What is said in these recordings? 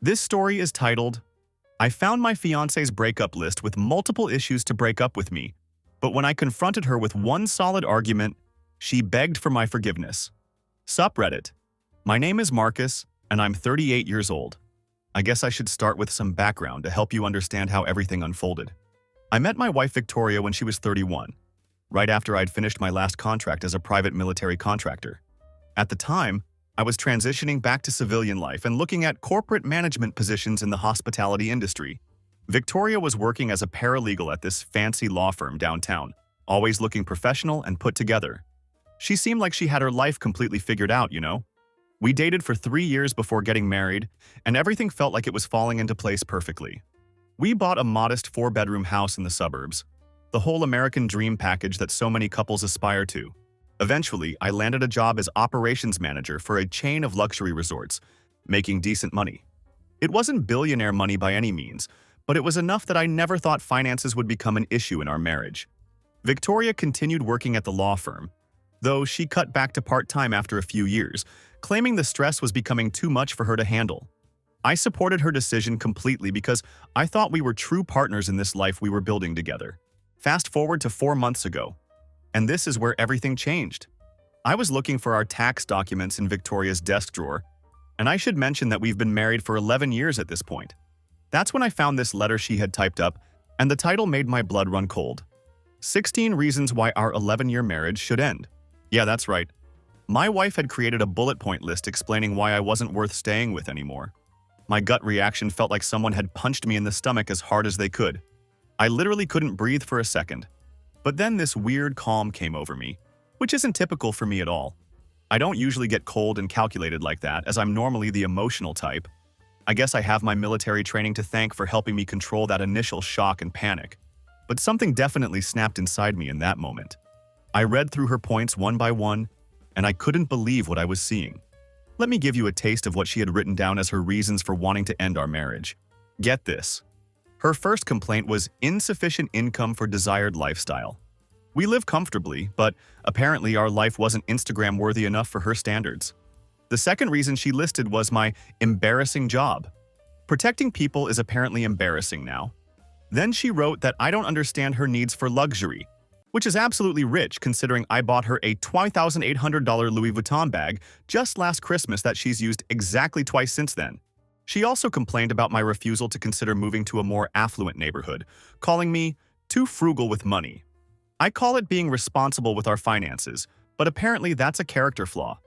This story is titled, I found my fiancé's breakup list with multiple issues to break up with me, but when I confronted her with one solid argument, she begged for my forgiveness. Sup Reddit. My name is Marcus, and I'm 38 years old. I guess I should start with some background to help you understand how everything unfolded. I met my wife Victoria when she was 31, right after I'd finished my last contract as a private military contractor. At the time, I was transitioning back to civilian life and looking at corporate management positions in the hospitality industry. Victoria was working as a paralegal at this fancy law firm downtown, always looking professional and put together. She seemed like she had her life completely figured out, you know? We dated for 3 years before getting married, and everything felt like it was falling into place perfectly. We bought a modest 4-bedroom house in the suburbs, the whole American dream package that so many couples aspire to. Eventually, I landed a job as operations manager for a chain of luxury resorts, making decent money. It wasn't billionaire money by any means, but it was enough that I never thought finances would become an issue in our marriage. Victoria continued working at the law firm, though she cut back to part-time after a few years, claiming the stress was becoming too much for her to handle. I supported her decision completely because I thought we were true partners in this life we were building together. Fast forward to 4 months ago, and this is where everything changed. I was looking for our tax documents in Victoria's desk drawer, and I should mention that we've been married for 11 years at this point. That's when I found this letter she had typed up, and the title made my blood run cold. 16 reasons why our 11-year marriage should end. Yeah, that's right. My wife had created a bullet point list explaining why I wasn't worth staying with anymore. My gut reaction felt like someone had punched me in the stomach as hard as they could. I literally couldn't breathe for a second. But then this weird calm came over me, which isn't typical for me at all. I don't usually get cold and calculated like that, as I'm normally the emotional type. I guess I have my military training to thank for helping me control that initial shock and panic. But something definitely snapped inside me in that moment. I read through her points one by one, and I couldn't believe what I was seeing. Let me give you a taste of what she had written down as her reasons for wanting to end our marriage. Get this. Her first complaint was insufficient income for desired lifestyle. We live comfortably, but apparently our life wasn't Instagram-worthy enough for her standards. The second reason she listed was my embarrassing job. Protecting people is apparently embarrassing now. Then she wrote that I don't understand her needs for luxury, which is absolutely rich considering I bought her a $2,800 Louis Vuitton bag just last Christmas that she's used exactly twice since then. She also complained about my refusal to consider moving to a more affluent neighborhood, calling me too frugal with money. I call it being responsible with our finances, but apparently that's a character flaw.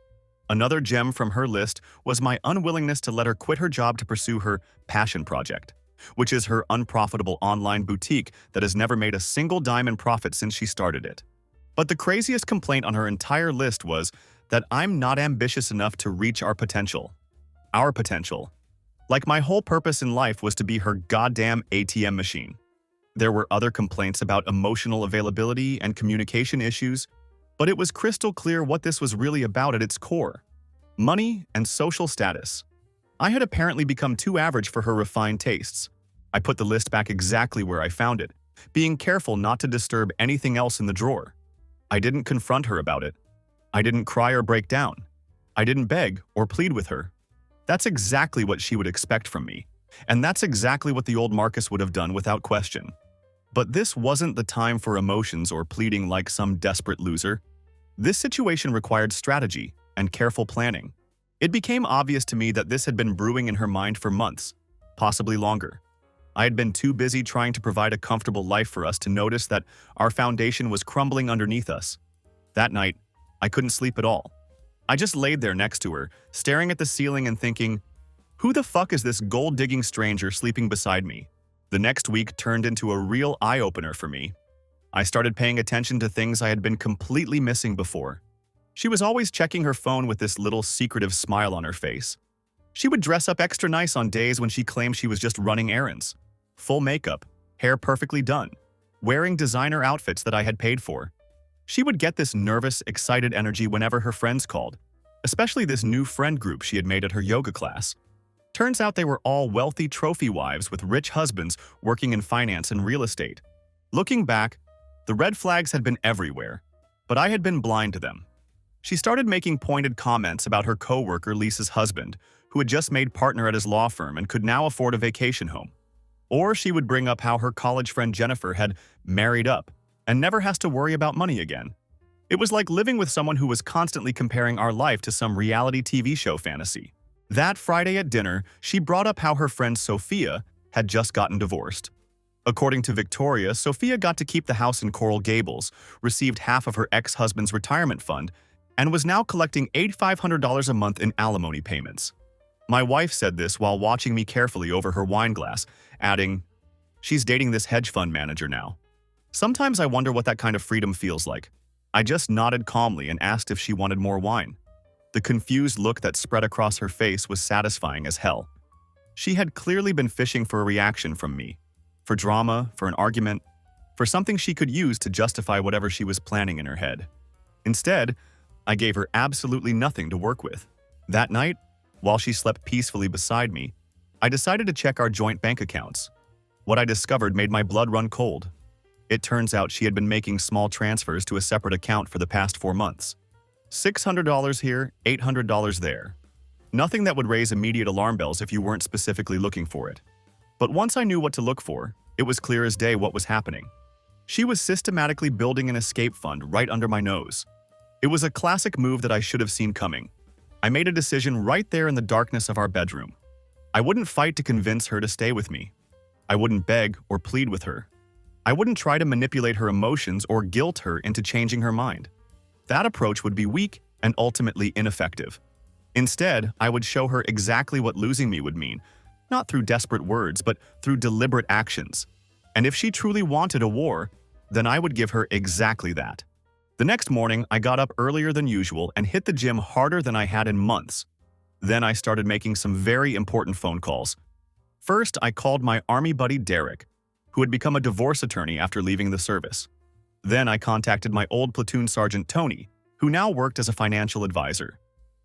Another gem from her list was my unwillingness to let her quit her job to pursue her passion project, which is her unprofitable online boutique that has never made a single dime in profit since she started it. But the craziest complaint on her entire list was that I'm not ambitious enough to reach our potential. Our potential. Like my whole purpose in life was to be her goddamn ATM machine. There were other complaints about emotional availability and communication issues, but it was crystal clear what this was really about at its core. Money and social status. I had apparently become too average for her refined tastes. I put the list back exactly where I found it, being careful not to disturb anything else in the drawer. I didn't confront her about it. I didn't cry or break down. I didn't beg or plead with her. That's exactly what she would expect from me, and that's exactly what the old Marcus would have done without question. But this wasn't the time for emotions or pleading like some desperate loser. This situation required strategy and careful planning. It became obvious to me that this had been brewing in her mind for months, possibly longer. I had been too busy trying to provide a comfortable life for us to notice that our foundation was crumbling underneath us. That night, I couldn't sleep at all. I just laid there next to her, staring at the ceiling and thinking, who the fuck is this gold-digging stranger sleeping beside me? The next week turned into a real eye-opener for me. I started paying attention to things I had been completely missing before. She was always checking her phone with this little secretive smile on her face. She would dress up extra nice on days when she claimed she was just running errands. Full makeup, hair perfectly done, wearing designer outfits that I had paid for. She would get this nervous, excited energy whenever her friends called, especially this new friend group she had made at her yoga class. Turns out they were all wealthy trophy wives with rich husbands working in finance and real estate. Looking back, the red flags had been everywhere, but I had been blind to them. She started making pointed comments about her coworker Lisa's husband, who had just made partner at his law firm and could now afford a vacation home. Or she would bring up how her college friend Jennifer had married up and never has to worry about money again. It was like living with someone who was constantly comparing our life to some reality TV show fantasy. That Friday at dinner, she brought up how her friend Sophia had just gotten divorced. According to Victoria, Sophia got to keep the house in Coral Gables, received half of her ex-husband's retirement fund, and was now collecting $8,500 a month in alimony payments. My wife said this while watching me carefully over her wine glass, adding, "She's dating this hedge fund manager now." Sometimes I wonder what that kind of freedom feels like. I just nodded calmly and asked if she wanted more wine. The confused look that spread across her face was satisfying as hell. She had clearly been fishing for a reaction from me. For drama, for an argument, for something she could use to justify whatever she was planning in her head. Instead, I gave her absolutely nothing to work with. That night, while she slept peacefully beside me, I decided to check our joint bank accounts. What I discovered made my blood run cold. It turns out she had been making small transfers to a separate account for the past 4 months. $600 here, $800 there. Nothing that would raise immediate alarm bells if you weren't specifically looking for it. But once I knew what to look for, it was clear as day what was happening. She was systematically building an escape fund right under my nose. It was a classic move that I should have seen coming. I made a decision right there in the darkness of our bedroom. I wouldn't fight to convince her to stay with me. I wouldn't beg or plead with her. I wouldn't try to manipulate her emotions or guilt her into changing her mind. That approach would be weak and ultimately ineffective. Instead, I would show her exactly what losing me would mean, not through desperate words, but through deliberate actions. And if she truly wanted a war, then I would give her exactly that. The next morning, I got up earlier than usual and hit the gym harder than I had in months. Then I started making some very important phone calls. First, I called my army buddy Derek, who had become a divorce attorney after leaving the service. Then I contacted my old platoon sergeant Tony, who now worked as a financial advisor.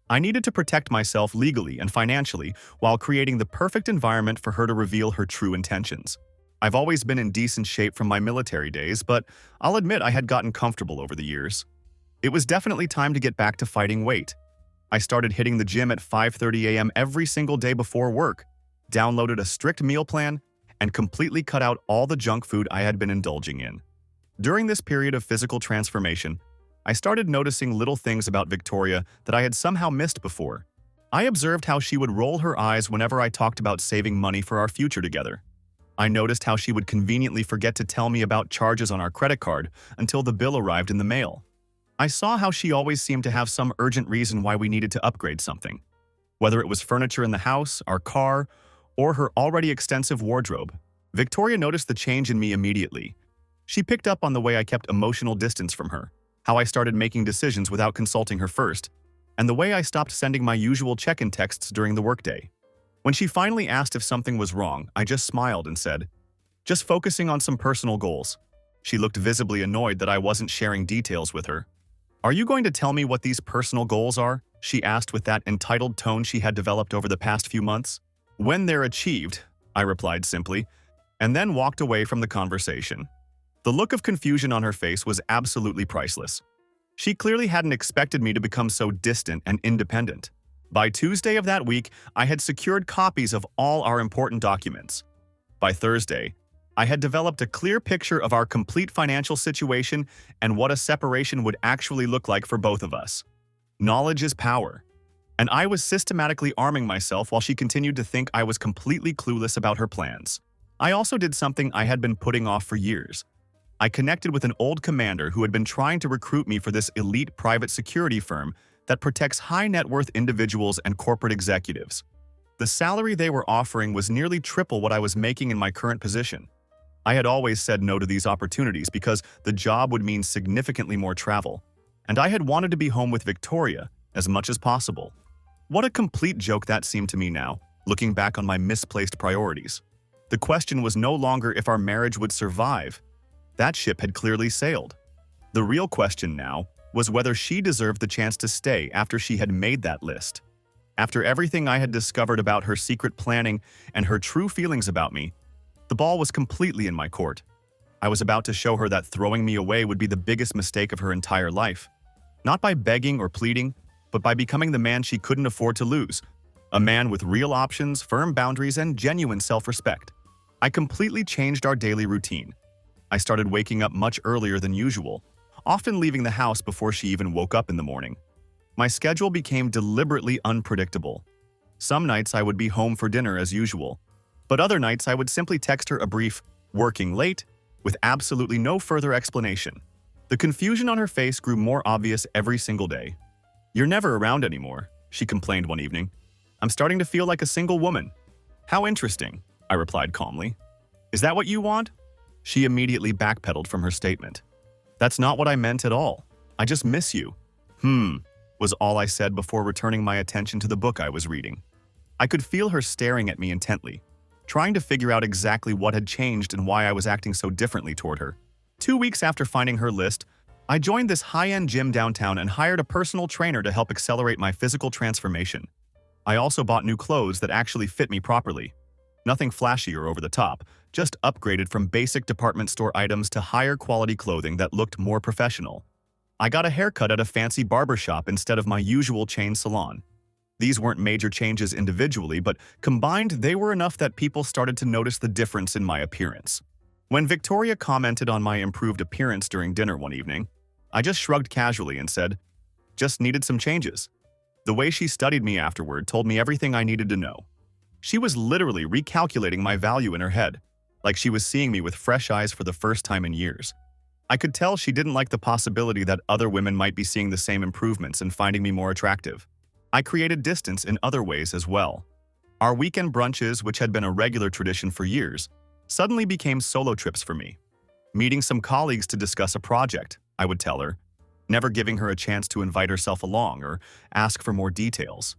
I needed to protect myself legally and financially while creating the perfect environment for her to reveal her true intentions. I've always been in decent shape from my military days, but I'll admit I had gotten comfortable over the years. It was definitely time to get back to fighting weight. I started hitting the gym at 5:30 a.m. every single day before work, downloaded a strict meal plan, and completely cut out all the junk food I had been indulging in. During this period of physical transformation, I started noticing little things about Victoria that I had somehow missed before. I observed how she would roll her eyes whenever I talked about saving money for our future together. I noticed how she would conveniently forget to tell me about charges on our credit card until the bill arrived in the mail. I saw how she always seemed to have some urgent reason why we needed to upgrade something. Whether it was furniture in the house, our car, or her already extensive wardrobe, Victoria noticed the change in me immediately. She picked up on the way I kept emotional distance from her, how I started making decisions without consulting her first, and the way I stopped sending my usual check-in texts during the workday. When she finally asked if something was wrong, I just smiled and said, "Just focusing on some personal goals." She looked visibly annoyed that I wasn't sharing details with her. "Are you going to tell me what these personal goals are?" she asked with that entitled tone she had developed over the past few months. "When they're achieved," I replied simply, and then walked away from the conversation. The look of confusion on her face was absolutely priceless. She clearly hadn't expected me to become so distant and independent. By Tuesday of that week, I had secured copies of all our important documents. By Thursday, I had developed a clear picture of our complete financial situation and what a separation would actually look like for both of us. Knowledge is power. And I was systematically arming myself while she continued to think I was completely clueless about her plans. I also did something I had been putting off for years. I connected with an old commander who had been trying to recruit me for this elite private security firm that protects high-net-worth individuals and corporate executives. The salary they were offering was nearly triple what I was making in my current position. I had always said no to these opportunities because the job would mean significantly more travel, and I had wanted to be home with Victoria as much as possible. What a complete joke that seemed to me now, looking back on my misplaced priorities. The question was no longer if our marriage would survive. That ship had clearly sailed. The real question now was whether she deserved the chance to stay after she had made that list. After everything I had discovered about her secret planning and her true feelings about me, the ball was completely in my court. I was about to show her that throwing me away would be the biggest mistake of her entire life. Not by begging or pleading, but by becoming the man she couldn't afford to lose. A man with real options, firm boundaries, and genuine self-respect. I completely changed our daily routine. I started waking up much earlier than usual, often leaving the house before she even woke up in the morning. My schedule became deliberately unpredictable. Some nights I would be home for dinner as usual, but other nights I would simply text her a brief, "working late," with absolutely no further explanation. The confusion on her face grew more obvious every single day. "You're never around anymore," she complained one evening. "I'm starting to feel like a single woman." "How interesting," I replied calmly. "Is that what you want?" She immediately backpedaled from her statement. "That's not what I meant at all. I just miss you." Was all I said before returning my attention to the book I was reading. I could feel her staring at me intently, trying to figure out exactly what had changed and why I was acting so differently toward her. 2 weeks after finding her list, I joined this high-end gym downtown and hired a personal trainer to help accelerate my physical transformation. I also bought new clothes that actually fit me properly. Nothing flashy or over the top, just upgraded from basic department store items to higher quality clothing that looked more professional. I got a haircut at a fancy barbershop instead of my usual chain salon. These weren't major changes individually, but combined they were enough that people started to notice the difference in my appearance. When Victoria commented on my improved appearance during dinner one evening, I just shrugged casually and said, "Just needed some changes." The way she studied me afterward told me everything I needed to know. She was literally recalculating my value in her head, like she was seeing me with fresh eyes for the first time in years. I could tell she didn't like the possibility that other women might be seeing the same improvements and finding me more attractive. I created distance in other ways as well. Our weekend brunches, which had been a regular tradition for years, suddenly became solo trips for me. Meeting some colleagues to discuss a project, I would tell her, never giving her a chance to invite herself along or ask for more details.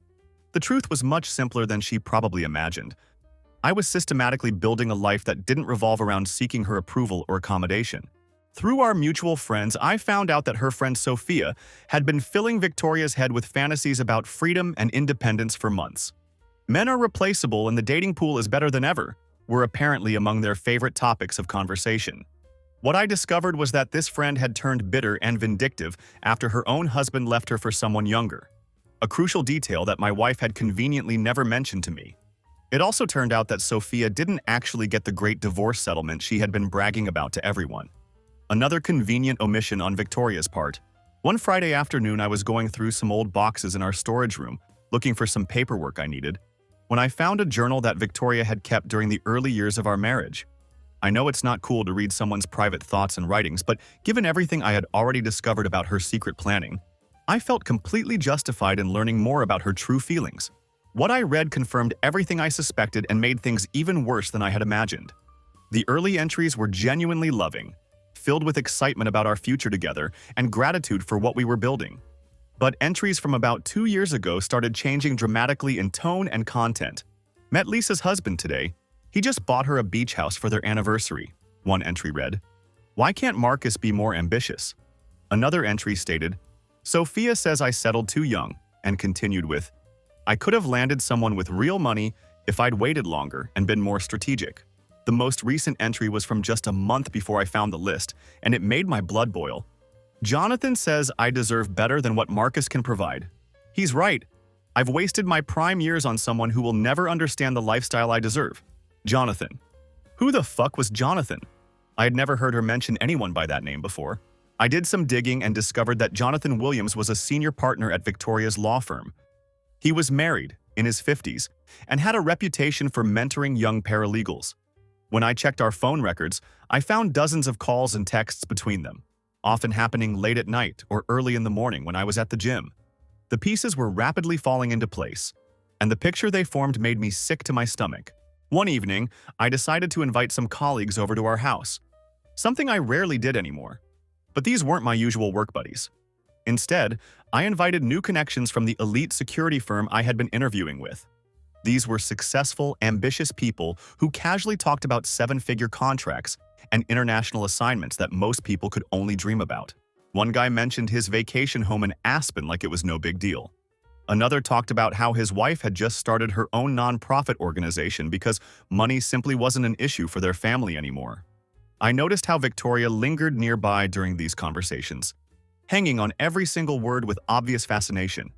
The truth was much simpler than she probably imagined. I was systematically building a life that didn't revolve around seeking her approval or accommodation. Through our mutual friends, I found out that her friend Sophia had been filling Victoria's head with fantasies about freedom and independence for months. "Men are replaceable and the dating pool is better than ever," were apparently among their favorite topics of conversation. What I discovered was that this friend had turned bitter and vindictive after her own husband left her for someone younger. A crucial detail that my wife had conveniently never mentioned to me. It also turned out that Sophia didn't actually get the great divorce settlement she had been bragging about to everyone. Another convenient omission on Victoria's part. One Friday afternoon, I was going through some old boxes in our storage room, looking for some paperwork I needed, when I found a journal that Victoria had kept during the early years of our marriage. I know it's not cool to read someone's private thoughts and writings, but given everything I had already discovered about her secret planning, I felt completely justified in learning more about her true feelings. What I read confirmed everything I suspected and made things even worse than I had imagined. The early entries were genuinely loving, filled with excitement about our future together and gratitude for what we were building. But entries from about 2 years ago started changing dramatically in tone and content. "Met Lisa's husband today. He just bought her a beach house for their anniversary," one entry read. "Why can't Marcus be more ambitious?" Another entry stated, "Sophia says I settled too young," and continued with, "I could have landed someone with real money if I'd waited longer and been more strategic." The most recent entry was from just a month before I found the list, and it made my blood boil. "Jonathan says I deserve better than what Marcus can provide. He's right. I've wasted my prime years on someone who will never understand the lifestyle I deserve. Jonathan." Who the fuck was Jonathan? I had never heard her mention anyone by that name before. I did some digging and discovered that Jonathan Williams was a senior partner at Victoria's law firm. He was married, in his 50s, and had a reputation for mentoring young paralegals. When I checked our phone records, I found dozens of calls and texts between them, often happening late at night or early in the morning when I was at the gym. The pieces were rapidly falling into place, and the picture they formed made me sick to my stomach. One evening, I decided to invite some colleagues over to our house, something I rarely did anymore. But these weren't my usual work buddies. Instead, I invited new connections from the elite security firm I had been interviewing with. These were successful, ambitious people who casually talked about 7-figure contracts and international assignments that most people could only dream about. One guy mentioned his vacation home in Aspen like it was no big deal. Another talked about how his wife had just started her own nonprofit organization because money simply wasn't an issue for their family anymore. I noticed how Victoria lingered nearby during these conversations, hanging on every single word with obvious fascination.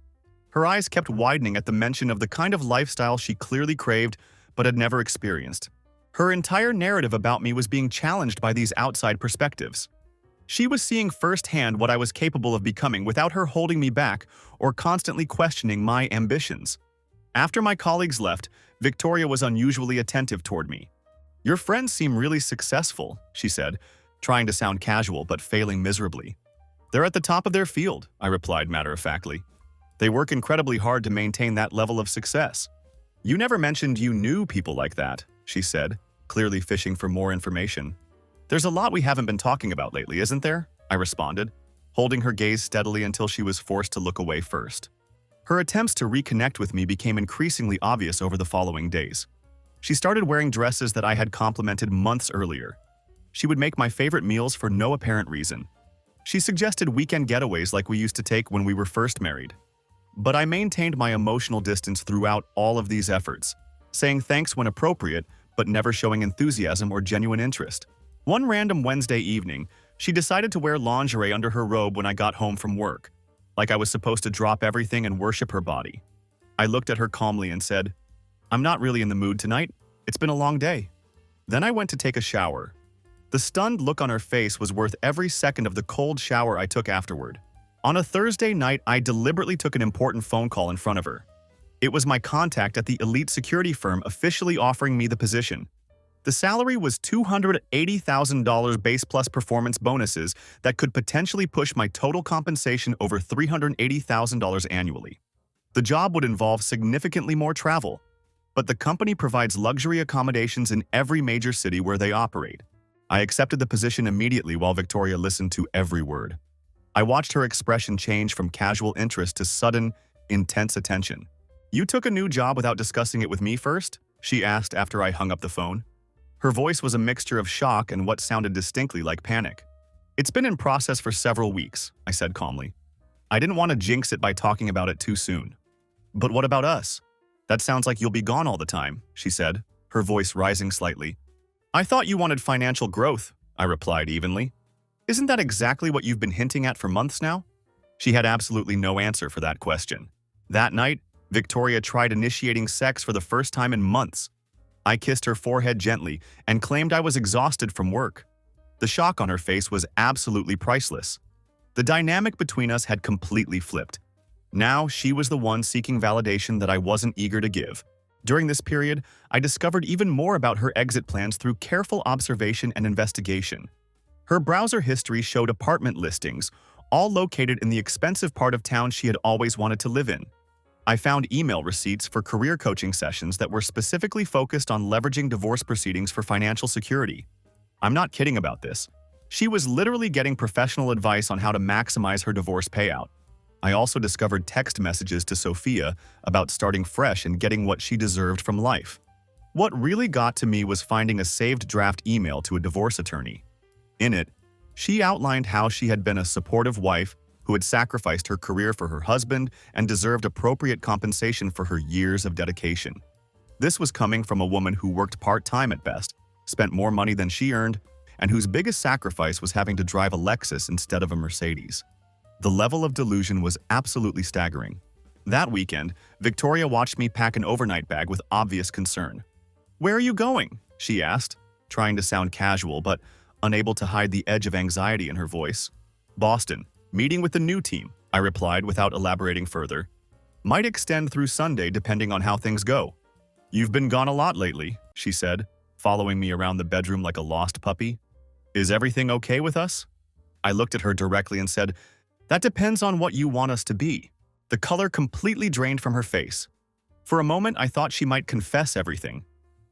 Her eyes kept widening at the mention of the kind of lifestyle she clearly craved but had never experienced. Her entire narrative about me was being challenged by these outside perspectives. She was seeing firsthand what I was capable of becoming without her holding me back or constantly questioning my ambitions. After my colleagues left, Victoria was unusually attentive toward me. "Your friends seem really successful," she said, trying to sound casual but failing miserably. "They're at the top of their field," I replied matter-of-factly. "They work incredibly hard to maintain that level of success." "You never mentioned you knew people like that," she said, clearly fishing for more information. "There's a lot we haven't been talking about lately, isn't there?" I responded, holding her gaze steadily until she was forced to look away first. Her attempts to reconnect with me became increasingly obvious over the following days. She started wearing dresses that I had complimented months earlier. She would make my favorite meals for no apparent reason. She suggested weekend getaways like we used to take when we were first married. But I maintained my emotional distance throughout all of these efforts, saying thanks when appropriate, but never showing enthusiasm or genuine interest. One random Wednesday evening, she decided to wear lingerie under her robe when I got home from work, like I was supposed to drop everything and worship her body. I looked at her calmly and said, "I'm not really in the mood tonight. It's been a long day." Then I went to take a shower. The stunned look on her face was worth every second of the cold shower I took afterward. On a Thursday night, I deliberately took an important phone call in front of her. It was my contact at the elite security firm officially offering me the position. The salary was $280,000 base plus performance bonuses that could potentially push my total compensation over $380,000 annually. The job would involve significantly more travel, but the company provides luxury accommodations in every major city where they operate. I accepted the position immediately while Victoria listened to every word. I watched her expression change from casual interest to sudden, intense attention. "You took a new job without discussing it with me first?" she asked after I hung up the phone. Her voice was a mixture of shock and what sounded distinctly like panic. "It's been in process for several weeks," I said calmly. "I didn't want to jinx it by talking about it too soon." "But what about us? That sounds like you'll be gone all the time," she said, her voice rising slightly. "I thought you wanted financial growth," I replied evenly. "Isn't that exactly what you've been hinting at for months now?" She had absolutely no answer for that question. That night, Victoria tried initiating sex for the first time in months. I kissed her forehead gently and claimed I was exhausted from work. The shock on her face was absolutely priceless. The dynamic between us had completely flipped. Now she was the one seeking validation that I wasn't eager to give. During this period, I discovered even more about her exit plans through careful observation and investigation. Her browser history showed apartment listings, all located in the expensive part of town she had always wanted to live in. I found email receipts for career coaching sessions that were specifically focused on leveraging divorce proceedings for financial security. I'm not kidding about this. She was literally getting professional advice on how to maximize her divorce payout. I also discovered text messages to Sophia about starting fresh and getting what she deserved from life. What really got to me was finding a saved draft email to a divorce attorney. In it, she outlined how she had been a supportive wife who had sacrificed her career for her husband and deserved appropriate compensation for her years of dedication. This was coming from a woman who worked part-time at best, spent more money than she earned, and whose biggest sacrifice was having to drive a Lexus instead of a Mercedes. The level of delusion was absolutely staggering. That weekend, Victoria watched me pack an overnight bag with obvious concern. "Where are you going?" she asked, trying to sound casual but unable to hide the edge of anxiety in her voice. "Boston. Meeting with the new team," I replied without elaborating further. "Might extend through Sunday depending on how things go." "You've been gone a lot lately," she said, following me around the bedroom like a lost puppy. "Is everything okay with us?" I looked at her directly and said, "That depends on what you want us to be." The color completely drained from her face. For a moment, I thought she might confess everything.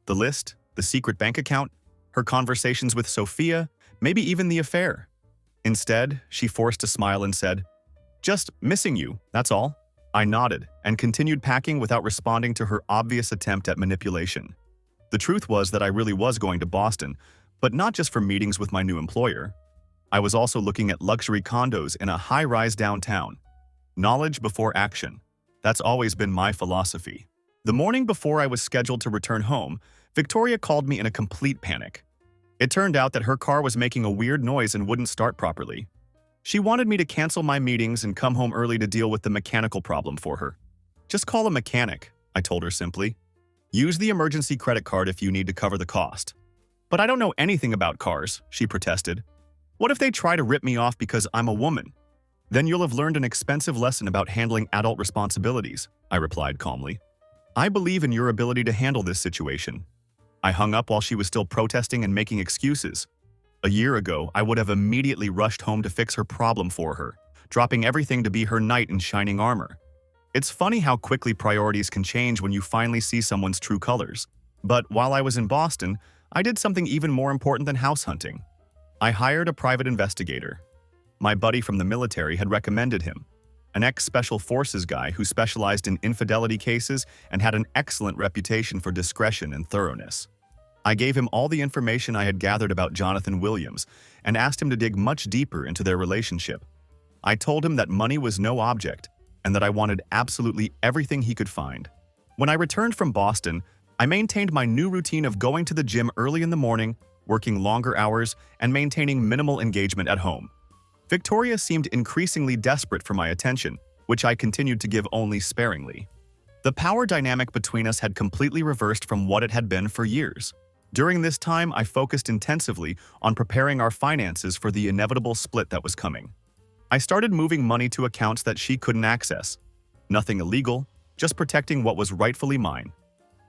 The list, the secret bank account, her conversations with Sophia, maybe even the affair. Instead, she forced a smile and said, "Just missing you, that's all." I nodded and continued packing without responding to her obvious attempt at manipulation. The truth was that I really was going to Boston, but not just for meetings with my new employer. I was also looking at luxury condos in a high-rise downtown. Knowledge before action. That's always been my philosophy. The morning before I was scheduled to return home, Victoria called me in a complete panic. It turned out that her car was making a weird noise and wouldn't start properly. She wanted me to cancel my meetings and come home early to deal with the mechanical problem for her. Just call a mechanic, I told her simply. Use the emergency credit card if you need to cover the cost. But I don't know anything about cars, she protested. What if they try to rip me off because I'm a woman? Then you'll have learned an expensive lesson about handling adult responsibilities, I replied calmly. I believe in your ability to handle this situation. I hung up while she was still protesting and making excuses. A year ago, I would have immediately rushed home to fix her problem for her, dropping everything to be her knight in shining armor. It's funny how quickly priorities can change when you finally see someone's true colors. But while I was in Boston, I did something even more important than house hunting. I hired a private investigator. My buddy from the military had recommended him, an ex-special forces guy who specialized in infidelity cases and had an excellent reputation for discretion and thoroughness. I gave him all the information I had gathered about Jonathan Williams and asked him to dig much deeper into their relationship. I told him that money was no object and that I wanted absolutely everything he could find. When I returned from Boston, I maintained my new routine of going to the gym early in the morning, working longer hours, and maintaining minimal engagement at home. Victoria seemed increasingly desperate for my attention, which I continued to give only sparingly. The power dynamic between us had completely reversed from what it had been for years. During this time, I focused intensively on preparing our finances for the inevitable split that was coming. I started moving money to accounts that she couldn't access. Nothing illegal, just protecting what was rightfully mine.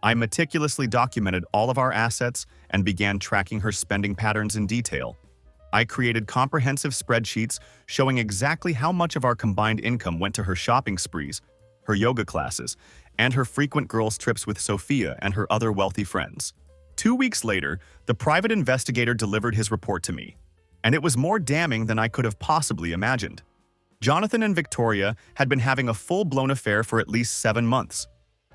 I meticulously documented all of our assets and began tracking her spending patterns in detail. I created comprehensive spreadsheets showing exactly how much of our combined income went to her shopping sprees, her yoga classes, and her frequent girls' trips with Sophia and her other wealthy friends. 2 weeks later, the private investigator delivered his report to me, and it was more damning than I could have possibly imagined. Jonathan and Victoria had been having a full-blown affair for at least 7 months.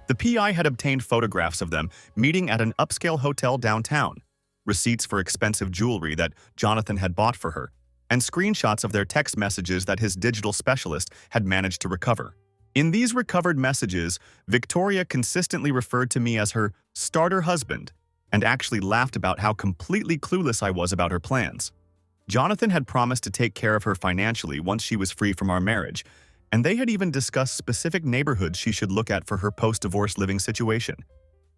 The PI had obtained photographs of them meeting at an upscale hotel downtown, receipts for expensive jewelry that Jonathan had bought for her, and screenshots of their text messages that his digital specialist had managed to recover. In these recovered messages, Victoria consistently referred to me as her starter husband and actually laughed about how completely clueless I was about her plans. Jonathan had promised to take care of her financially once she was free from our marriage, and they had even discussed specific neighborhoods she should look at for her post-divorce living situation.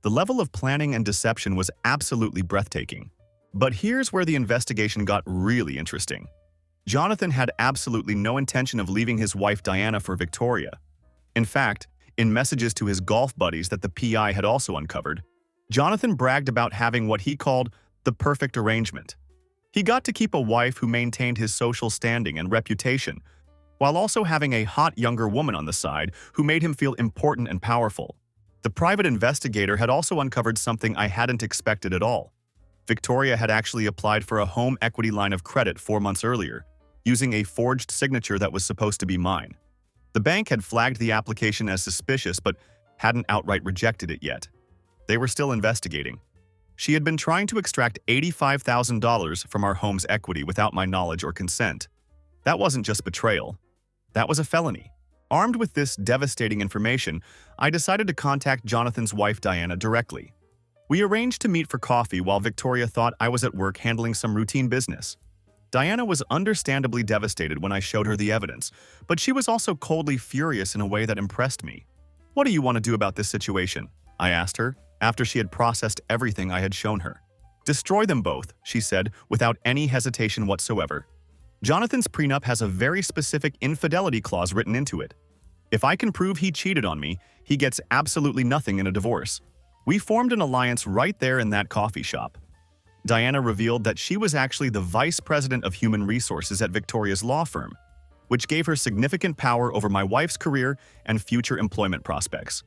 The level of planning and deception was absolutely breathtaking. But here's where the investigation got really interesting. Jonathan had absolutely no intention of leaving his wife Diana for Victoria. In fact, in messages to his golf buddies that the PI had also uncovered, Jonathan bragged about having what he called the perfect arrangement. He got to keep a wife who maintained his social standing and reputation, while also having a hot younger woman on the side who made him feel important and powerful. The private investigator had also uncovered something I hadn't expected at all. Victoria had actually applied for a home equity line of credit 4 months earlier, using a forged signature that was supposed to be mine. The bank had flagged the application as suspicious but hadn't outright rejected it yet. They were still investigating. She had been trying to extract $85,000 from our home's equity without my knowledge or consent. That wasn't just betrayal. That was a felony. Armed with this devastating information, I decided to contact Jonathan's wife Diana directly. We arranged to meet for coffee while Victoria thought I was at work handling some routine business. Diana was understandably devastated when I showed her the evidence, but she was also coldly furious in a way that impressed me. "What do you want to do about this situation?" I asked her, after she had processed everything I had shown her. "Destroy them both," she said, without any hesitation whatsoever. "Jonathan's prenup has a very specific infidelity clause written into it. If I can prove he cheated on me, he gets absolutely nothing in a divorce." We formed an alliance right there in that coffee shop. Diana revealed that she was actually the vice president of human resources at Victoria's law firm, which gave her significant power over my wife's career and future employment prospects.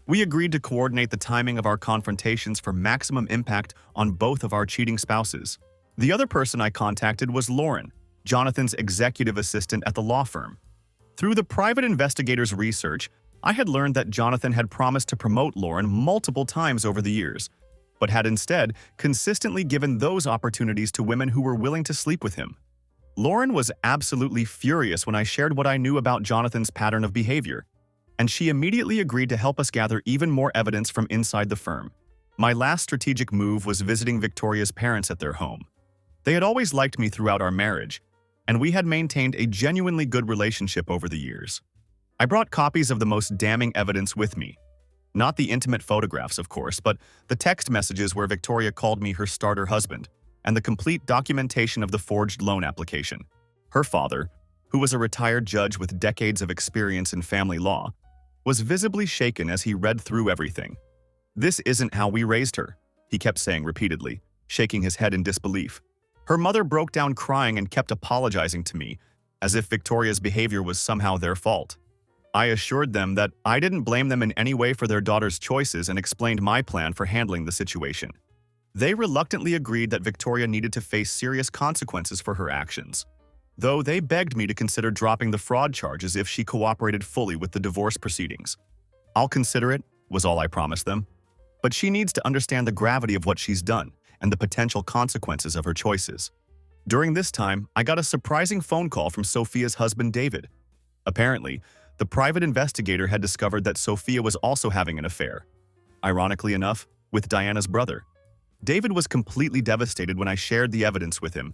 We agreed to coordinate the timing of our confrontations for maximum impact on both of our cheating spouses. The other person I contacted was Lauren, Jonathan's executive assistant at the law firm. Through the private investigator's research, I had learned that Jonathan had promised to promote Lauren multiple times over the years, but had instead consistently given those opportunities to women who were willing to sleep with him. Lauren was absolutely furious when I shared what I knew about Jonathan's pattern of behavior, and she immediately agreed to help us gather even more evidence from inside the firm. My last strategic move was visiting Victoria's parents at their home. They had always liked me throughout our marriage, and we had maintained a genuinely good relationship over the years. I brought copies of the most damning evidence with me. Not the intimate photographs, of course, but the text messages where Victoria called me her starter husband, and the complete documentation of the forged loan application. Her father, who was a retired judge with decades of experience in family law, was visibly shaken as he read through everything. "This isn't how we raised her," he kept saying repeatedly, shaking his head in disbelief. Her mother broke down crying and kept apologizing to me, as if Victoria's behavior was somehow their fault. I assured them that I didn't blame them in any way for their daughter's choices and explained my plan for handling the situation. They reluctantly agreed that Victoria needed to face serious consequences for her actions, though they begged me to consider dropping the fraud charges if she cooperated fully with the divorce proceedings. "I'll consider it," was all I promised them. "But she needs to understand the gravity of what she's done and the potential consequences of her choices." During this time, I got a surprising phone call from Sophia's husband, David. Apparently, the private investigator had discovered that Sophia was also having an affair. Ironically enough, with Diana's brother. David was completely devastated when I shared the evidence with him,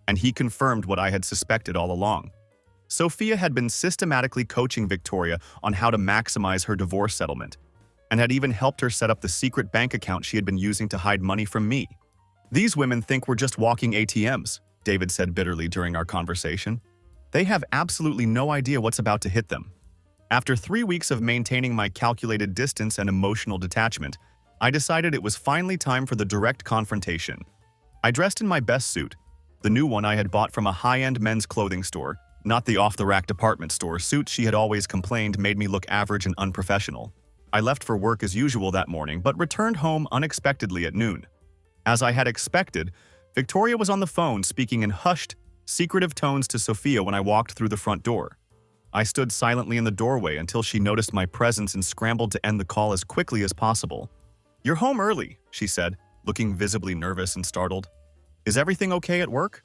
and he confirmed what I had suspected all along. Sophia had been systematically coaching Victoria on how to maximize her divorce settlement, and had even helped her set up the secret bank account she had been using to hide money from me. "These women think we're just walking ATMs," David said bitterly during our conversation. "They have absolutely no idea what's about to hit them." After 3 weeks of maintaining my calculated distance and emotional detachment, I decided it was finally time for the direct confrontation. I dressed in my best suit, the new one I had bought from a high-end men's clothing store, not the off-the-rack department store suit she had always complained made me look average and unprofessional. I left for work as usual that morning, but returned home unexpectedly at noon. As I had expected, Victoria was on the phone speaking in hushed, secretive tones to Sophia when I walked through the front door. I stood silently in the doorway until she noticed my presence and scrambled to end the call as quickly as possible. "You're home early," she said, looking visibly nervous and startled. "Is everything okay at work?"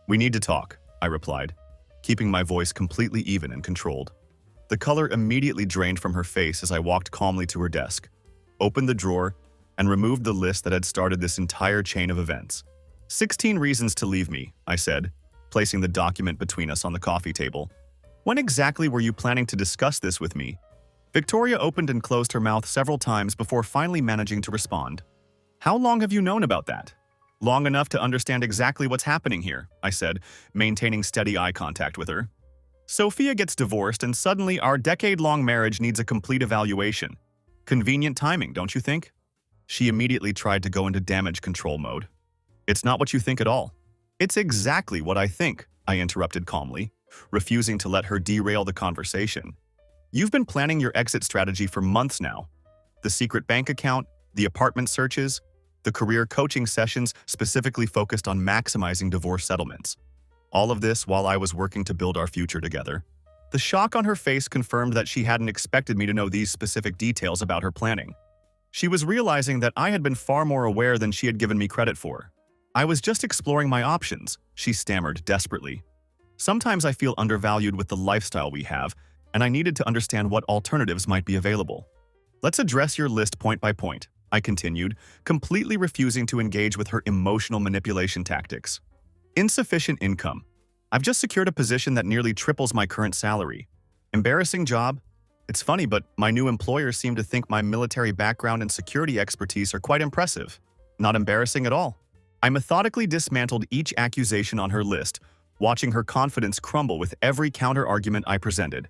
"We need to talk," I replied, keeping my voice completely even and controlled. The color immediately drained from her face as I walked calmly to her desk, opened the drawer, and removed the list that had started this entire chain of events. 16 reasons to leave me," I said, placing the document between us on the coffee table. "When exactly were you planning to discuss this with me?" Victoria opened and closed her mouth several times before finally managing to respond. "How long have you known about that?" "Long enough to understand exactly what's happening here," I said, maintaining steady eye contact with her. "Sophia gets divorced and suddenly our decade-long marriage needs a complete evaluation. Convenient timing, don't you think?" She immediately tried to go into damage control mode. "It's not what you think at all." "It's exactly what I think," I interrupted calmly, refusing to let her derail the conversation. "You've been planning your exit strategy for months now. The secret bank account, the apartment searches, the career coaching sessions specifically focused on maximizing divorce settlements. All of this while I was working to build our future together." The shock on her face confirmed that she hadn't expected me to know these specific details about her planning. She was realizing that I had been far more aware than she had given me credit for. "I was just exploring my options," she stammered desperately. "Sometimes I feel undervalued with the lifestyle we have, and I needed to understand what alternatives might be available." "Let's address your list point by point," I continued, completely refusing to engage with her emotional manipulation tactics. "Insufficient income. I've just secured a position that nearly triples my current salary. Embarrassing job. It's funny, but my new employer seemed to think my military background and security expertise are quite impressive. Not embarrassing at all." I methodically dismantled each accusation on her list, watching her confidence crumble with every counter-argument I presented.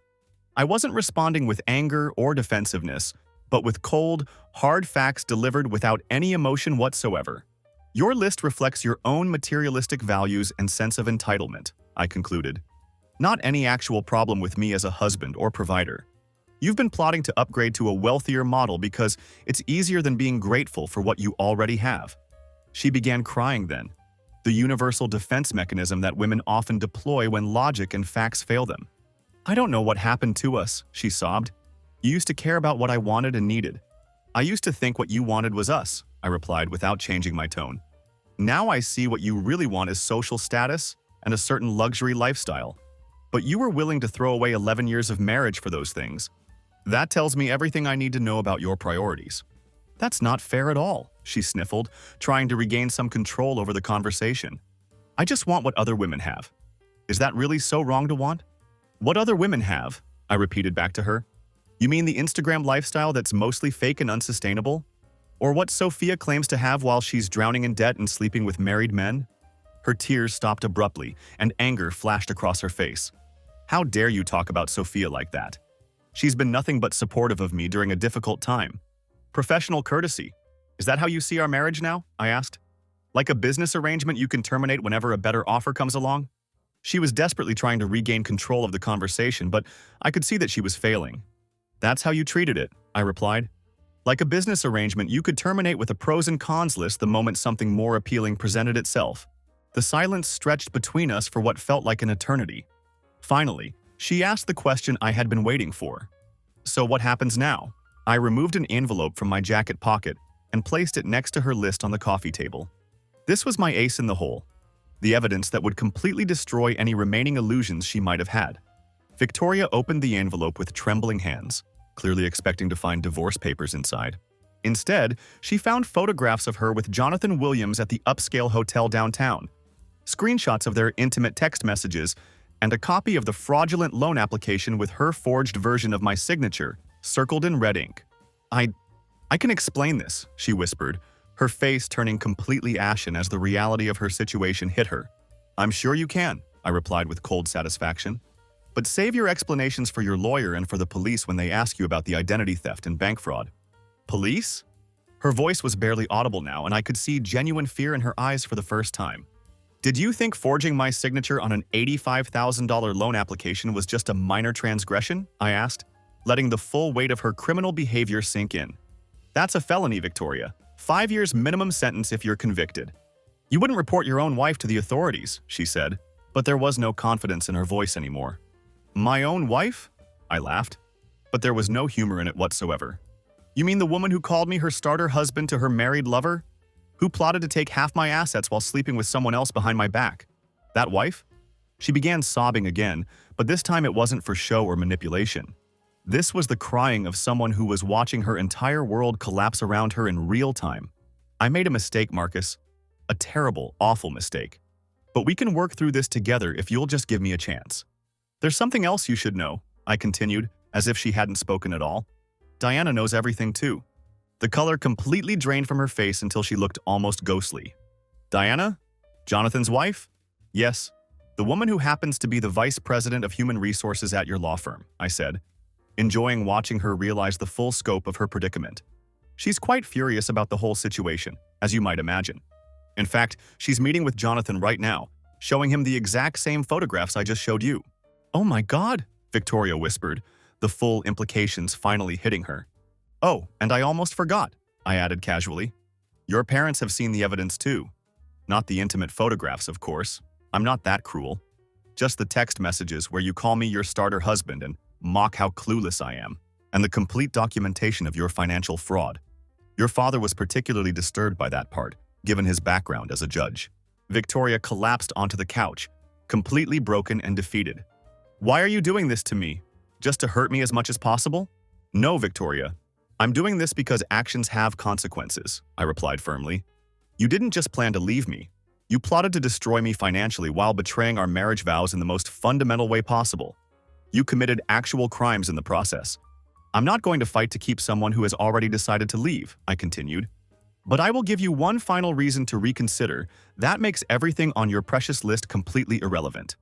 I wasn't responding with anger or defensiveness, but with cold, hard facts delivered without any emotion whatsoever. "Your list reflects your own materialistic values and sense of entitlement," I concluded. "Not any actual problem with me as a husband or provider. You've been plotting to upgrade to a wealthier model because it's easier than being grateful for what you already have." She began crying then, the universal defense mechanism that women often deploy when logic and facts fail them. "I don't know what happened to us," she sobbed. "You used to care about what I wanted and needed. I used to think what you wanted was us," I replied without changing my tone. "Now I see what you really want is social status and a certain luxury lifestyle. But you were willing to throw away 11 years of marriage for those things. That tells me everything I need to know about your priorities." "That's not fair at all," she sniffled, trying to regain some control over the conversation. "I just want what other women have." "Is that really so wrong to want?" "What other women have?" I repeated back to her. You mean the Instagram lifestyle that's mostly fake and unsustainable? Or what Sophia claims to have while she's drowning in debt and sleeping with married men? Her tears stopped abruptly, and anger flashed across her face. How dare you talk about Sophia like that? She's been nothing but supportive of me during a difficult time. Professional courtesy. Is that how you see our marriage now? I asked. Like a business arrangement you can terminate whenever a better offer comes along? She was desperately trying to regain control of the conversation, but I could see that she was failing. That's how you treated it, I replied. Like a business arrangement you could terminate with a pros and cons list the moment something more appealing presented itself. The silence stretched between us for what felt like an eternity. Finally, she asked the question I had been waiting for. So what happens now? I removed an envelope from my jacket pocket and placed it next to her list on the coffee table. This was my ace in the hole, the evidence that would completely destroy any remaining illusions she might have had. Victoria opened the envelope with trembling hands, clearly expecting to find divorce papers inside. Instead, she found photographs of her with Jonathan Williams at the upscale hotel downtown, screenshots of their intimate text messages, and a copy of the fraudulent loan application with her forged version of my signature, circled in red ink. I can explain this, she whispered, her face turning completely ashen as the reality of her situation hit her. I'm sure you can, I replied with cold satisfaction. But save your explanations for your lawyer and for the police when they ask you about the identity theft and bank fraud. Police? Her voice was barely audible now, and I could see genuine fear in her eyes for the first time. Did you think forging my signature on an $85,000 loan application was just a minor transgression? I asked, letting the full weight of her criminal behavior sink in. That's a felony, Victoria. 5 years minimum sentence if you're convicted. You wouldn't report your own wife to the authorities, she said, but there was no confidence in her voice anymore. My own wife? I laughed, but there was no humor in it whatsoever. You mean the woman who called me her starter husband to her married lover? Who plotted to take half my assets while sleeping with someone else behind my back? That wife? She began sobbing again, but this time it wasn't for show or manipulation. This was the crying of someone who was watching her entire world collapse around her in real time. I made a mistake, Marcus. A terrible, awful mistake. But we can work through this together if you'll just give me a chance. There's something else you should know, I continued, as if she hadn't spoken at all. Diana knows everything too. The color completely drained from her face until she looked almost ghostly. Diana? Jonathan's wife? Yes, the woman who happens to be the vice president of human resources at your law firm, I said, enjoying watching her realize the full scope of her predicament. She's quite furious about the whole situation, as you might imagine. In fact, she's meeting with Jonathan right now, showing him the exact same photographs I just showed you. Oh my God, Victoria whispered, the full implications finally hitting her. Oh, and I almost forgot, I added casually. Your parents have seen the evidence too. Not the intimate photographs, of course. I'm not that cruel. Just the text messages where you call me your starter husband and mock how clueless I am, and the complete documentation of your financial fraud. Your father was particularly disturbed by that part, given his background as a judge. Victoria collapsed onto the couch, completely broken and defeated. Why are you doing this to me? Just to hurt me as much as possible? No, Victoria. I'm doing this because actions have consequences, I replied firmly. You didn't just plan to leave me. You plotted to destroy me financially while betraying our marriage vows in the most fundamental way possible. You committed actual crimes in the process. I'm not going to fight to keep someone who has already decided to leave, I continued. But I will give you one final reason to reconsider. That makes everything on your precious list completely irrelevant.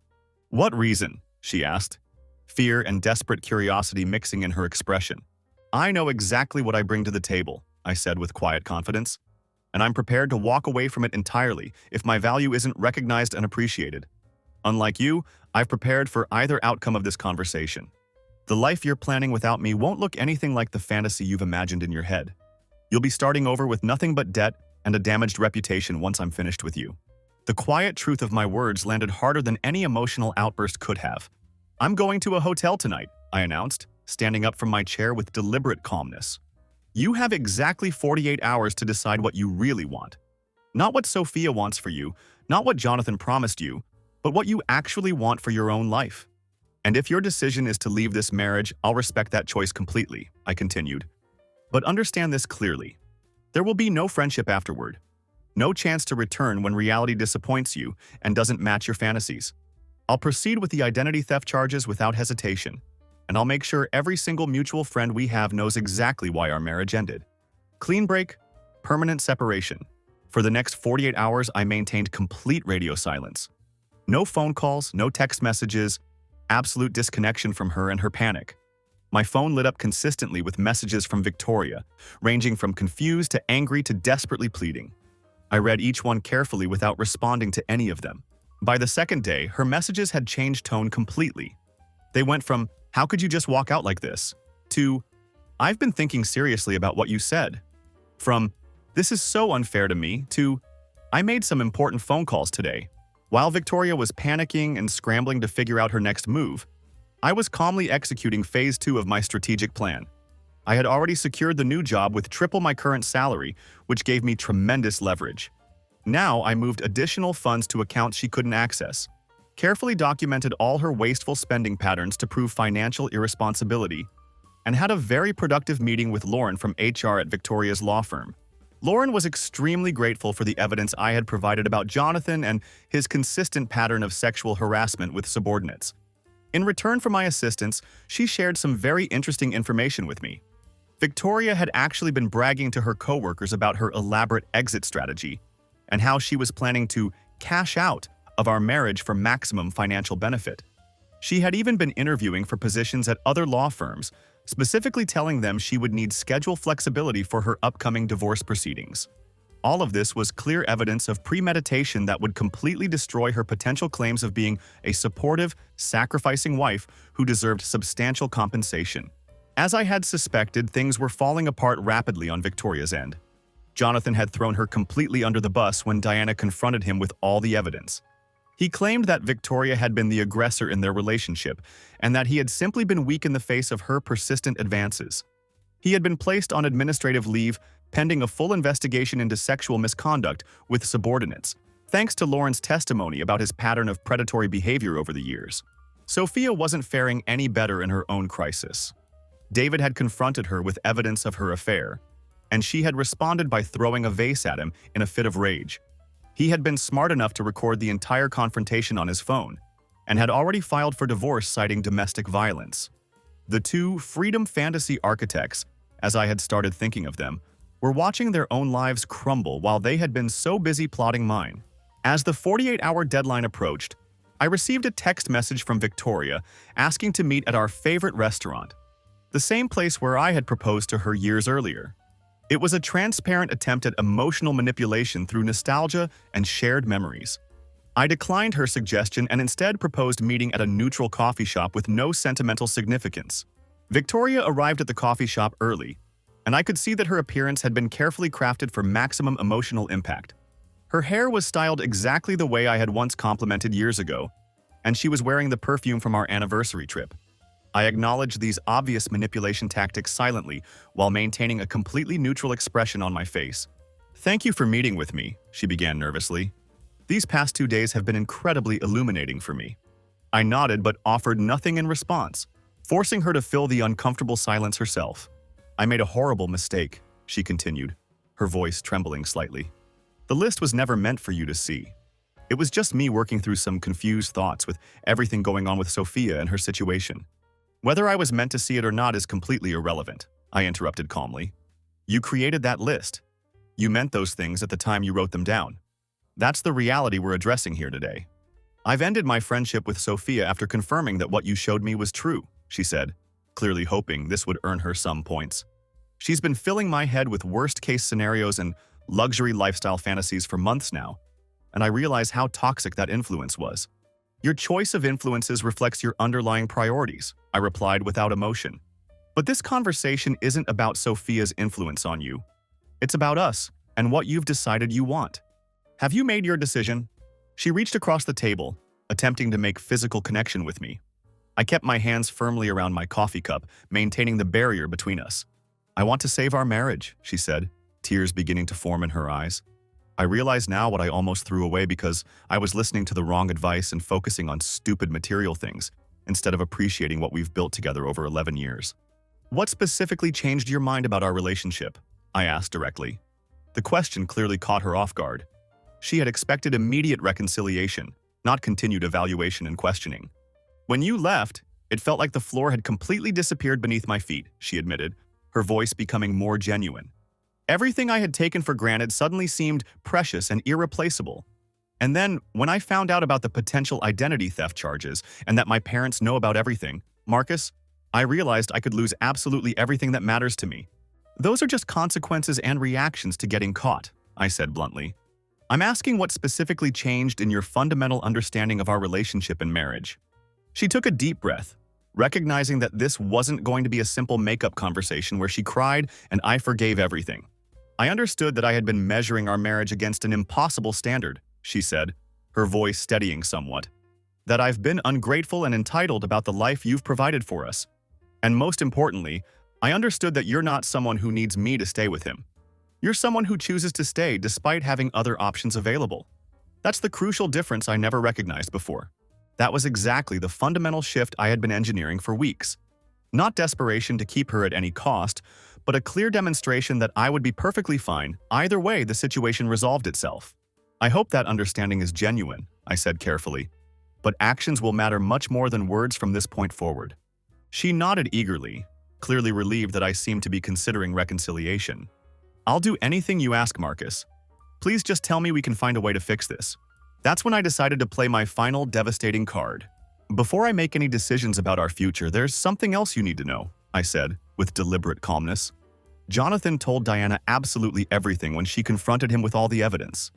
What reason? She asked, fear and desperate curiosity mixing in her expression. I know exactly what I bring to the table, I said with quiet confidence, and I'm prepared to walk away from it entirely if my value isn't recognized and appreciated. Unlike you, I've prepared for either outcome of this conversation. The life you're planning without me won't look anything like the fantasy you've imagined in your head. You'll be starting over with nothing but debt and a damaged reputation once I'm finished with you. The quiet truth of my words landed harder than any emotional outburst could have. I'm going to a hotel tonight, I announced, standing up from my chair with deliberate calmness. You have exactly 48 hours to decide what you really want. Not what Sophia wants for you, not what Jonathan promised you, but what you actually want for your own life. And if your decision is to leave this marriage, I'll respect that choice completely, I continued. But understand this clearly. There will be no friendship afterward. No chance to return when reality disappoints you and doesn't match your fantasies. I'll proceed with the identity theft charges without hesitation. and I'll make sure every single mutual friend we have knows exactly why our marriage ended. Clean break, permanent separation. For the next 48 hours, I maintained complete radio silence. No phone calls, no text messages, absolute disconnection from her and her panic. My phone lit up consistently with messages from Victoria, ranging from confused to angry to desperately pleading. I read each one carefully without responding to any of them. By the second day, her messages had changed tone completely. They went from, "How could you just walk out like this?" to, "I've been thinking seriously about what you said." From, "This is so unfair to me," to, "I made some important phone calls today." While Victoria was panicking and scrambling to figure out her next move, I was calmly executing phase 2 of my strategic plan. I had already secured the new job with triple my current salary, which gave me tremendous leverage. Now I moved additional funds to accounts she couldn't access, carefully documented all her wasteful spending patterns to prove financial irresponsibility, and had a very productive meeting with Lauren from HR at Victoria's law firm. Lauren was extremely grateful for the evidence I had provided about Jonathan and his consistent pattern of sexual harassment with subordinates. In return for my assistance, she shared some very interesting information with me. Victoria had actually been bragging to her coworkers about her elaborate exit strategy and how she was planning to cash out of our marriage for maximum financial benefit. She had even been interviewing for positions at other law firms, specifically telling them she would need schedule flexibility for her upcoming divorce proceedings. All of this was clear evidence of premeditation that would completely destroy her potential claims of being a supportive, sacrificing wife who deserved substantial compensation. As I had suspected, things were falling apart rapidly on Victoria's end. Jonathan had thrown her completely under the bus when Diana confronted him with all the evidence. He claimed that Victoria had been the aggressor in their relationship and that he had simply been weak in the face of her persistent advances. He had been placed on administrative leave pending a full investigation into sexual misconduct with subordinates, thanks to Lauren's testimony about his pattern of predatory behavior over the years. Sophia wasn't faring any better in her own crisis. David had confronted her with evidence of her affair, and she had responded by throwing a vase at him in a fit of rage. He had been smart enough to record the entire confrontation on his phone, and had already filed for divorce citing domestic violence. The two freedom fantasy architects, as I had started thinking of them, were watching their own lives crumble while they had been so busy plotting mine. As the 48-hour deadline approached, I received a text message from Victoria asking to meet at our favorite restaurant, the same place where I had proposed to her years earlier. It was a transparent attempt at emotional manipulation through nostalgia and shared memories. I declined her suggestion and instead proposed meeting at a neutral coffee shop with no sentimental significance. Victoria arrived at the coffee shop early, and I could see that her appearance had been carefully crafted for maximum emotional impact. Her hair was styled exactly the way I had once complimented years ago, and she was wearing the perfume from our anniversary trip. I acknowledged these obvious manipulation tactics silently while maintaining a completely neutral expression on my face. "Thank you for meeting with me," she began nervously. "These past 2 days have been incredibly illuminating for me." I nodded but offered nothing in response, forcing her to fill the uncomfortable silence herself. "I made a horrible mistake," she continued, her voice trembling slightly. "The list was never meant for you to see. It was just me working through some confused thoughts with everything going on with Sophia and her situation. Whether I was meant to see it or not is completely irrelevant," I interrupted calmly. "You created that list. You meant those things at the time you wrote them down. That's the reality we're addressing here today. I've ended my friendship with Sophia after confirming that what you showed me was true," she said, clearly hoping this would earn her some points. "She's been filling my head with worst-case scenarios and luxury lifestyle fantasies for months now, and I realize how toxic that influence was." "Your choice of influences reflects your underlying priorities," I replied without emotion. "But this conversation isn't about Sophia's influence on you. It's about us and what you've decided you want. Have you made your decision?" She reached across the table, attempting to make physical connection with me. I kept my hands firmly around my coffee cup, maintaining the barrier between us. "I want to save our marriage," she said, tears beginning to form in her eyes. I realize now what I almost threw away because I was listening to the wrong advice and focusing on stupid material things instead of appreciating what we've built together over 11 years. "What specifically changed your mind about our relationship?" I asked directly. The question clearly caught her off guard. She had expected immediate reconciliation, not continued evaluation and questioning. "When you left, It felt like the floor had completely disappeared beneath my feet, she admitted, her voice becoming more genuine. Everything I had taken for granted suddenly seemed precious and irreplaceable. And then, when I found out about the potential identity theft charges and that my parents know about everything, Marcus, I realized I could lose absolutely everything that matters to me. Those are just consequences and reactions to getting caught, I said bluntly. I'm asking what specifically changed in your fundamental understanding of our relationship and marriage. She took a deep breath, recognizing that this wasn't going to be a simple makeup conversation where she cried and I forgave everything. I understood that I had been measuring our marriage against an impossible standard, she said, her voice steadying somewhat. That I've been ungrateful and entitled about the life you've provided for us. And most importantly, I understood that you're not someone who needs me to stay with him. You're someone who chooses to stay despite having other options available. That's the crucial difference I never recognized before. That was exactly the fundamental shift I had been engineering for weeks. Not desperation to keep her at any cost, but a clear demonstration that I would be perfectly fine either way the situation resolved itself. I hope that understanding is genuine, I said carefully. But actions will matter much more than words from this point forward. She nodded eagerly, clearly relieved that I seemed to be considering reconciliation. I'll do anything you ask, Marcus. Please just tell me we can find a way to fix this. That's when I decided to play my final devastating card. Before I make any decisions about our future, there's something else you need to know, I said, with deliberate calmness. Jonathan told Diana absolutely everything when she confronted him with all the evidence.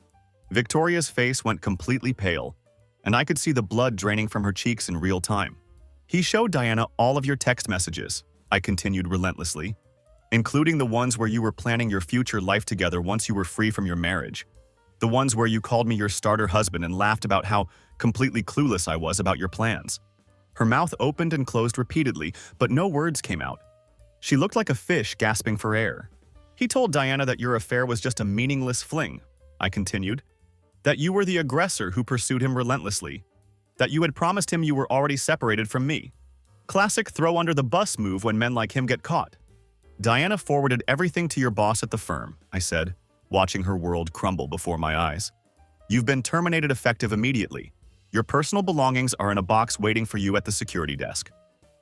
Victoria's face went completely pale, and I could see the blood draining from her cheeks in real time. He showed Diana all of your text messages, I continued relentlessly, including the ones where you were planning your future life together once you were free from your marriage. The ones where you called me your starter husband and laughed about how completely clueless I was about your plans. Her mouth opened and closed repeatedly, but no words came out. She looked like a fish gasping for air. He told Diana that your affair was just a meaningless fling, I continued. That you were the aggressor who pursued him relentlessly. That you had promised him you were already separated from me. Classic throw under the bus move when men like him get caught. Diana forwarded everything to your boss at the firm, I said, watching her world crumble before my eyes. You've been terminated effective immediately. Your personal belongings are in a box waiting for you at the security desk.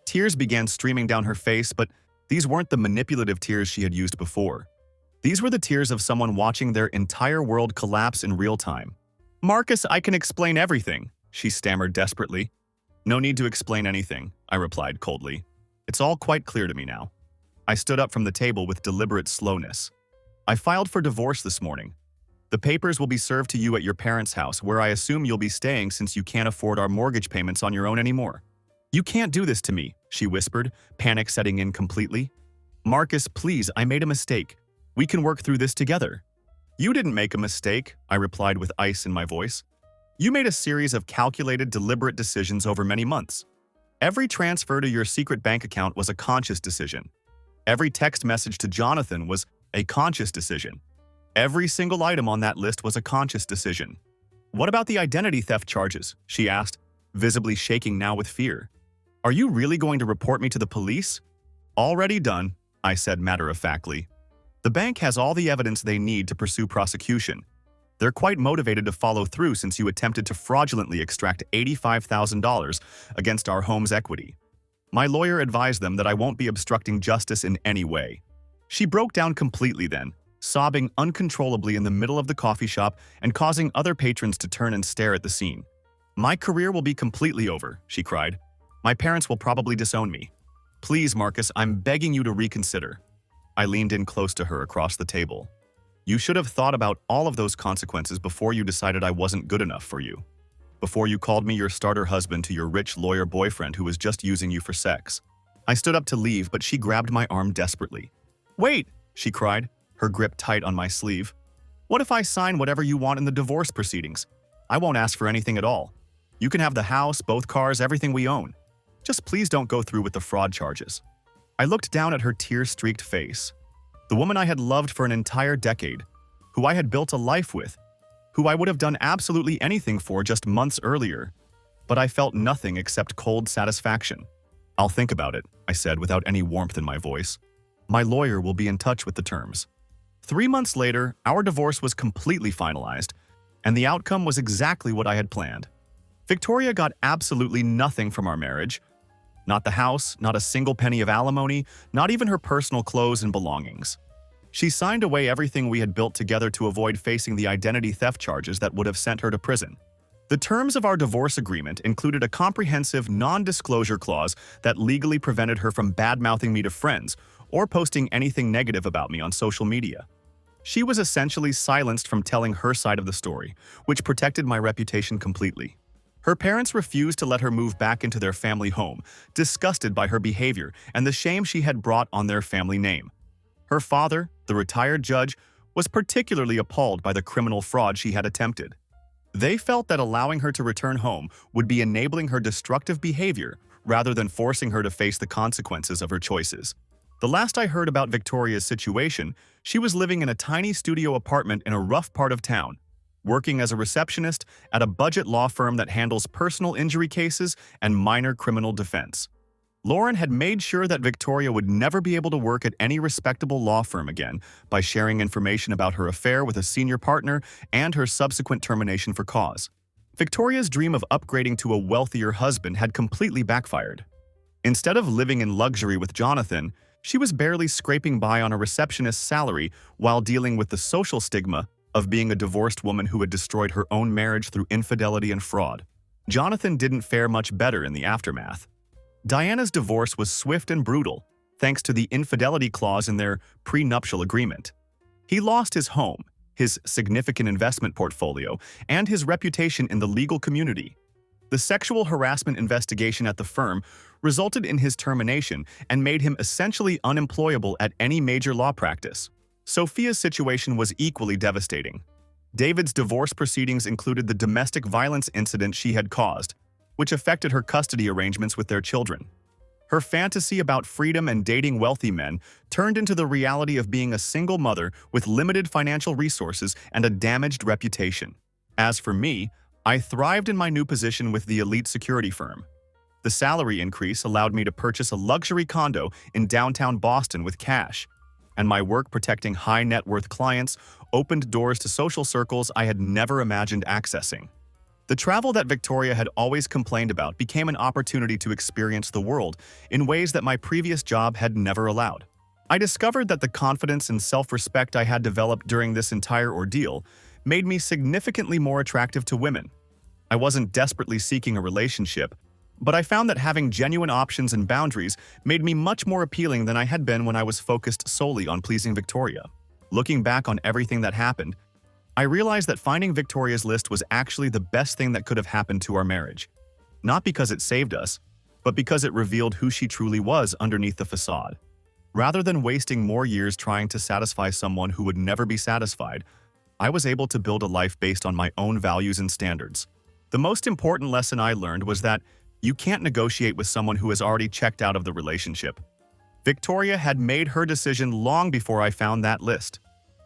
Tears began streaming down her face, but these weren't the manipulative tears she had used before. These were the tears of someone watching their entire world collapse in real time. Marcus, I can explain everything, she stammered desperately. No need to explain anything, I replied coldly. It's all quite clear to me now. I stood up from the table with deliberate slowness. I filed for divorce this morning. The papers will be served to you at your parents' house, where I assume you'll be staying since you can't afford our mortgage payments on your own anymore. You can't do this to me, she whispered, panic setting in completely. Marcus, please, I made a mistake. We can work through this together. You didn't make a mistake, I replied with ice in my voice. You made a series of calculated, deliberate decisions over many months. Every transfer to your secret bank account was a conscious decision. Every text message to Jonathan was a conscious decision. Every single item on that list was a conscious decision. What about the identity theft charges? She asked, visibly shaking now with fear. Are you really going to report me to the police? Already done, I said matter-of-factly. The bank has all the evidence they need to pursue prosecution. They're quite motivated to follow through since you attempted to fraudulently extract $85,000 against our home's equity. My lawyer advised them that I won't be obstructing justice in any way. She broke down completely then, sobbing uncontrollably in the middle of the coffee shop and causing other patrons to turn and stare at the scene. My career will be completely over, she cried. My parents will probably disown me. Please, Marcus, I'm begging you to reconsider. I leaned in close to her across the table. You should have thought about all of those consequences before you decided I wasn't good enough for you. Before you called me your starter husband to your rich lawyer boyfriend who was just using you for sex. I stood up to leave, but she grabbed my arm desperately. Wait, she cried, her grip tight on my sleeve. What if I sign whatever you want in the divorce proceedings? I won't ask for anything at all. You can have the house, both cars, everything we own. Just please don't go through with the fraud charges. I looked down at her tear-streaked face. The woman I had loved for an entire decade, who I had built a life with, who I would have done absolutely anything for just months earlier. But I felt nothing except cold satisfaction. I'll think about it, I said without any warmth in my voice. My lawyer will be in touch with the terms. 3 months later, our divorce was completely finalized, and the outcome was exactly what I had planned. Victoria got absolutely nothing from our marriage, Not the house, not a single penny of alimony, not even her personal clothes and belongings. She signed away everything we had built together to avoid facing the identity theft charges that would have sent her to prison. The terms of our divorce agreement included a comprehensive non-disclosure clause that legally prevented her from bad-mouthing me to friends or posting anything negative about me on social media. She was essentially silenced from telling her side of the story, which protected my reputation completely. Her parents refused to let her move back into their family home, disgusted by her behavior and the shame she had brought on their family name. Her father, the retired judge, was particularly appalled by the criminal fraud she had attempted. They felt that allowing her to return home would be enabling her destructive behavior rather than forcing her to face the consequences of her choices. The last I heard about Victoria's situation, she was living in a tiny studio apartment in a rough part of town, working as a receptionist at a budget law firm that handles personal injury cases and minor criminal defense. Lauren had made sure that Victoria would never be able to work at any respectable law firm again by sharing information about her affair with a senior partner and her subsequent termination for cause. Victoria's dream of upgrading to a wealthier husband had completely backfired. Instead of living in luxury with Jonathan, she was barely scraping by on a receptionist's salary while dealing with the social stigma of being a divorced woman who had destroyed her own marriage through infidelity and fraud. Jonathan didn't fare much better in the aftermath. Diana's divorce was swift and brutal, thanks to the infidelity clause in their prenuptial agreement. He lost his home, his significant investment portfolio, and his reputation in the legal community. The sexual harassment investigation at the firm resulted in his termination and made him essentially unemployable at any major law practice. Sophia's situation was equally devastating. David's divorce proceedings included the domestic violence incident she had caused, which affected her custody arrangements with their children. Her fantasy about freedom and dating wealthy men turned into the reality of being a single mother with limited financial resources and a damaged reputation. As for me, I thrived in my new position with the elite security firm. The salary increase allowed me to purchase a luxury condo in downtown Boston with cash, and my work protecting high-net-worth clients opened doors to social circles I had never imagined accessing. The travel that Victoria had always complained about became an opportunity to experience the world in ways that my previous job had never allowed. I discovered that the confidence and self-respect I had developed during this entire ordeal made me significantly more attractive to women. I wasn't desperately seeking a relationship, but I found that having genuine options and boundaries made me much more appealing than I had been when I was focused solely on pleasing Victoria. Looking back on everything that happened, I realized that finding Victoria's list was actually the best thing that could have happened to our marriage. Not because it saved us, but because it revealed who she truly was underneath the facade. Rather than wasting more years trying to satisfy someone who would never be satisfied, I was able to build a life based on my own values and standards. The most important lesson I learned was that you can't negotiate with someone who has already checked out of the relationship. Victoria had made her decision long before I found that list.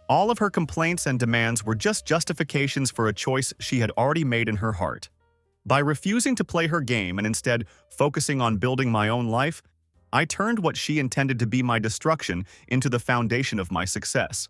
All of her complaints and demands were just justifications for a choice she had already made in her heart. By refusing to play her game and instead focusing on building my own life, I turned what she intended to be my destruction into the foundation of my success.